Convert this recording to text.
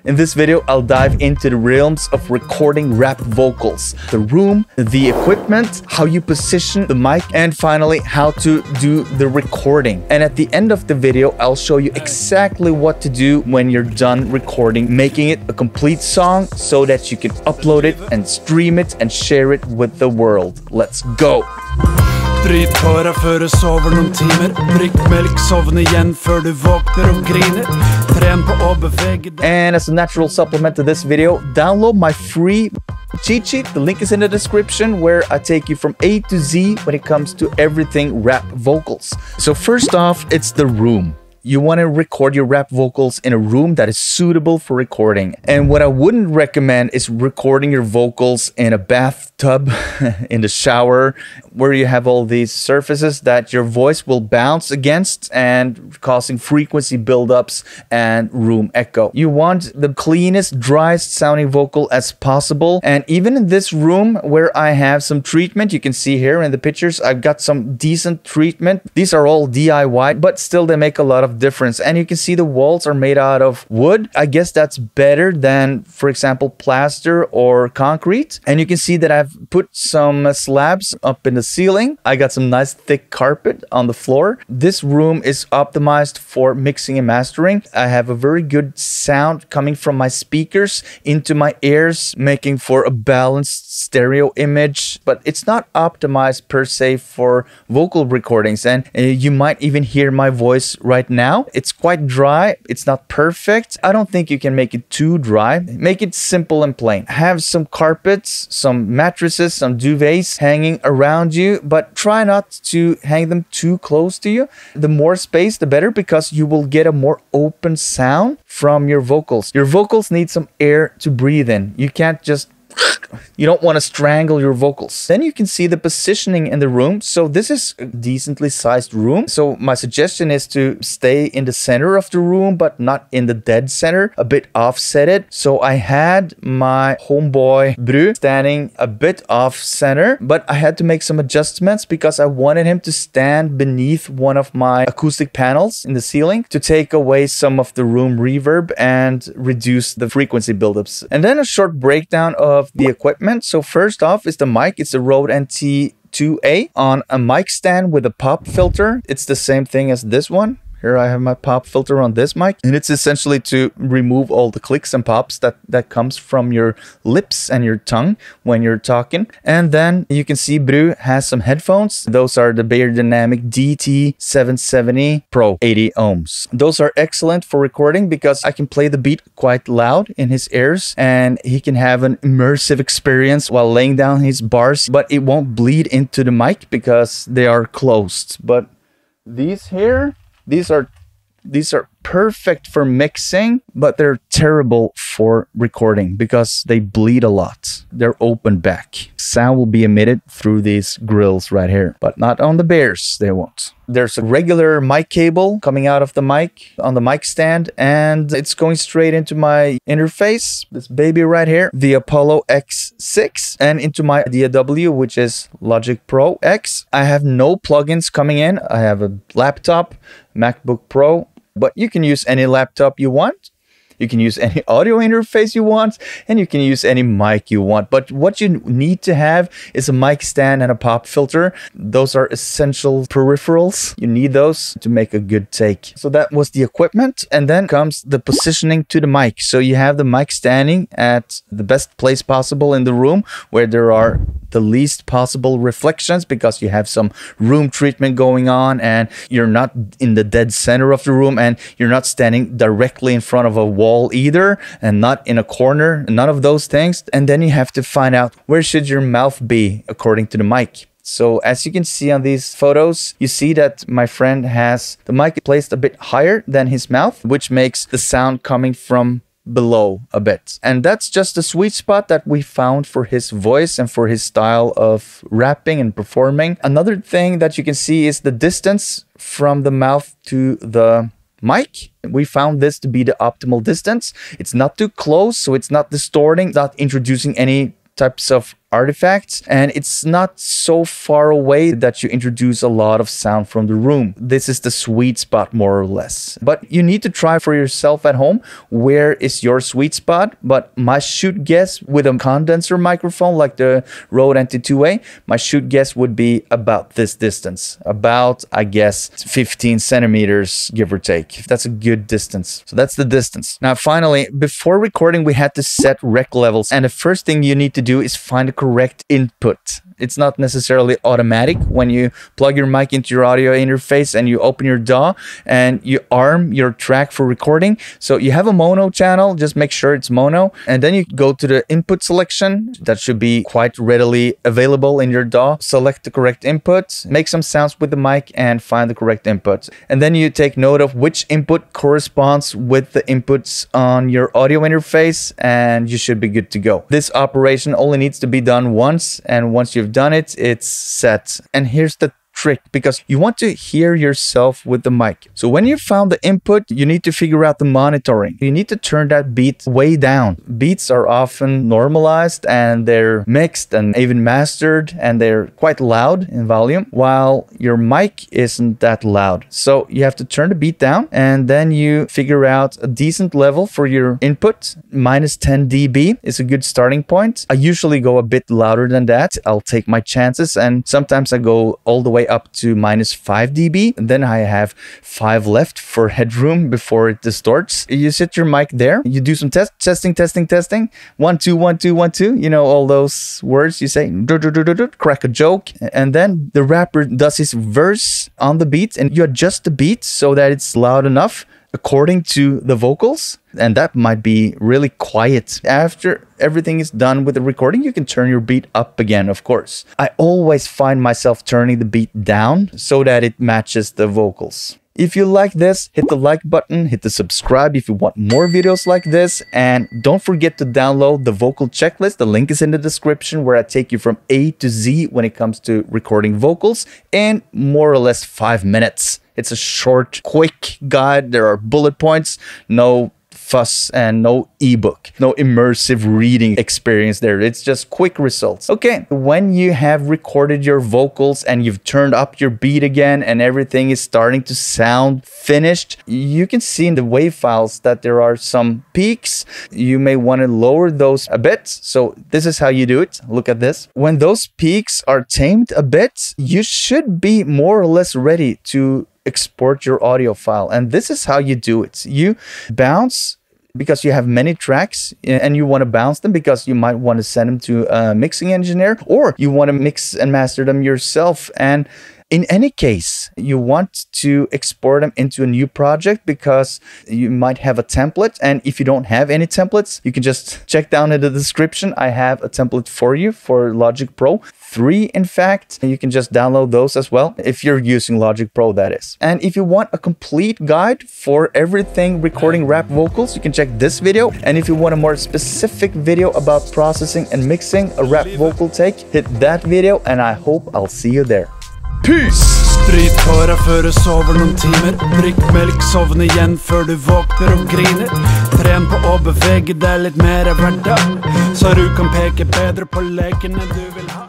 In this video, I'll dive into the realms of recording rap vocals, the room, the equipment, how you position the mic, and finally, how to do the recording. And at the end of the video, I'll show you exactly what to do when you're done recording, making it a complete song so that you can upload it and stream it and share it with the world. Let's go! Bryt håret før du sover noen timer. Drikk melk, sovne igjen før du våkner og griner. Tren på å bevege deg. And as a natural supplement to this video, download my free cheat sheet. The link is in the description, where I take you from A to Z when it comes to everything rap vocals. So first off, it's the room. You want to record your rap vocals in a room that is suitable for recording. And what I wouldn't recommend is recording your vocals in a bathtub, in the shower, where you have all these surfaces that your voice will bounce against and causing frequency buildups and room echo. You want the cleanest, driest sounding vocal as possible. And even in this room where I have some treatment, you can see here in the pictures, I've got some decent treatment. These are all DIY, but still they make a lot of difference. And you can see the walls are made out of wood. I guess that's better than, for example, plaster or concrete. And you can see that I've put some slabs up in the ceiling. I got some nice thick carpet on the floor. This room is optimized for mixing and mastering. I have a very good sound coming from my speakers into my ears, making for a balanced stereo image, but it's not optimized per se for vocal recordings. And you might even hear my voice right now. It's quite dry. It's not perfect. I don't think you can make it too dry. Make it simple and plain. Have some carpets, some mattresses, some duvets hanging around you, but try not to hang them too close to you. The more space, the better, because you will get a more open sound from your vocals. Your vocals need some air to breathe in. You can't just... You don't want to strangle your vocals. Then you can see the positioning in the room. So this is a decently sized room. So my suggestion is to stay in the center of the room, but not in the dead center, a bit offsetted. So I had my homeboy Bru standing a bit off center, but I had to make some adjustments because I wanted him to stand beneath one of my acoustic panels in the ceiling to take away some of the room reverb and reduce the frequency buildups. And then a short breakdown of the equipment. So first off is the mic. It's a Rode NT2A on a mic stand with a pop filter. It's the same thing as this one. Here I have my pop filter on this mic, and it's essentially to remove all the clicks and pops that comes from your lips and your tongue when you're talking. And then you can see Bru has some headphones. Those are the Beyerdynamic DT770 Pro 80 ohms. Those are excellent for recording because I can play the beat quite loud in his ears, and he can have an immersive experience while laying down his bars, but it won't bleed into the mic because they are closed. But these here, these are perfect for mixing, but they're terrible for recording because they bleed a lot. They're open back. Sound will be emitted through these grills right here, but not on the Bears, they won't. There's a regular mic cable coming out of the mic on the mic stand, and it's going straight into my interface, this baby right here, the Apollo X6, and into my DAW, which is Logic Pro X. I have no plugins coming in. I have a laptop, MacBook Pro, but you can use any laptop you want. You can use any audio interface you want, and you can use any mic you want. But what you need to have is a mic stand and a pop filter. Those are essential peripherals. You need those to make a good take. So that was the equipment. And then comes the positioning to the mic. So you have the mic standing at the best place possible in the room, where there are the least possible reflections, because you have some room treatment going on and you're not in the dead center of the room, and you're not standing directly in front of a wall either, and not in a corner, none of those things. And then you have to find out, where should your mouth be according to the mic. So as you can see on these photos, you see that my friend has the mic placed a bit higher than his mouth, which makes the sound coming from below a bit. And that's just the sweet spot that we found for his voice and for his style of rapping and performing. Another thing that you can see is the distance from the mouth to the mic. We found this to be the optimal distance. It's not too close, so it's not distorting, not introducing any types of artifacts, and it's not so far away that you introduce a lot of sound from the room. This is the sweet spot, more or less. But you need to try for yourself at home, where is your sweet spot? But my shoot guess with a condenser microphone like the Rode NT2A, my shoot guess would be about this distance, about, I guess, 15 centimeters, give or take. That's a good distance. So that's the distance. Now, finally, before recording, we had to set rec levels. And the first thing you need to do is find the correct input. It's not necessarily automatic when you plug your mic into your audio interface and you open your DAW and you arm your track for recording. So you have a mono channel, just make sure it's mono. And then you go to the input selection. That should be quite readily available in your DAW. Select the correct input, make some sounds with the mic and find the correct input. And then you take note of which input corresponds with the inputs on your audio interface, and you should be good to go. This operation only needs to be done once, and once you've done it, it's set. And here's the trick, because you want to hear yourself with the mic. So when you found the input, you need to figure out the monitoring. You need to turn that beat way down. Beats are often normalized and they're mixed and even mastered, and they're quite loud in volume, while your mic isn't that loud. So you have to turn the beat down, and then you figure out a decent level for your input. Minus 10 dB is a good starting point. I usually go a bit louder than that. I'll take my chances, and sometimes I go all the way up to minus 5 dB. And then I have 5 left for headroom before it distorts. You set your mic there. You do some testing. 1, 2, 1, 2, 1, 2. You know, all those words you say, crack a joke. And then the rapper does his verse on the beat, and you adjust the beat so that it's loud enough according to the vocals, and that might be really quiet. After everything is done with the recording, you can turn your beat up again, of course. I always find myself turning the beat down so that it matches the vocals. If you like this, hit the like button, hit the subscribe if you want more videos like this, and don't forget to download the vocal checklist. The link is in the description, where I take you from A to Z when it comes to recording vocals in more or less 5 minutes. It's a short, quick guide. There are bullet points, no fuss and no ebook, no immersive reading experience there. It's just quick results. Okay, when you have recorded your vocals and you've turned up your beat again and everything is starting to sound finished, you can see in the WAV files that there are some peaks. You may want to lower those a bit. So this is how you do it. Look at this. When those peaks are tamed a bit, you should be more or less ready to export your audio file. And this is how you do it. You bounce, because you have many tracks and you want to bounce them because you might want to send them to a mixing engineer, or you want to mix and master them yourself. And in any case, you want to export them into a new project because you might have a template. And if you don't have any templates, you can just check down in the description. I have a template for you for Logic Pro 3, in fact. You can just download those as well, if you're using Logic Pro, that is. And if you want a complete guide for everything recording rap vocals, you can check this video. And if you want a more specific video about processing and mixing a rap vocal take, hit that video, and I hope I'll see you there. Peace! Stryk på deg før du sover noen timer. Drikk melk, sovn igjen før du våkner og griner. Tren på å bevege deg litt mer hver dag, så du kan peke bedre på lekene du vil ha.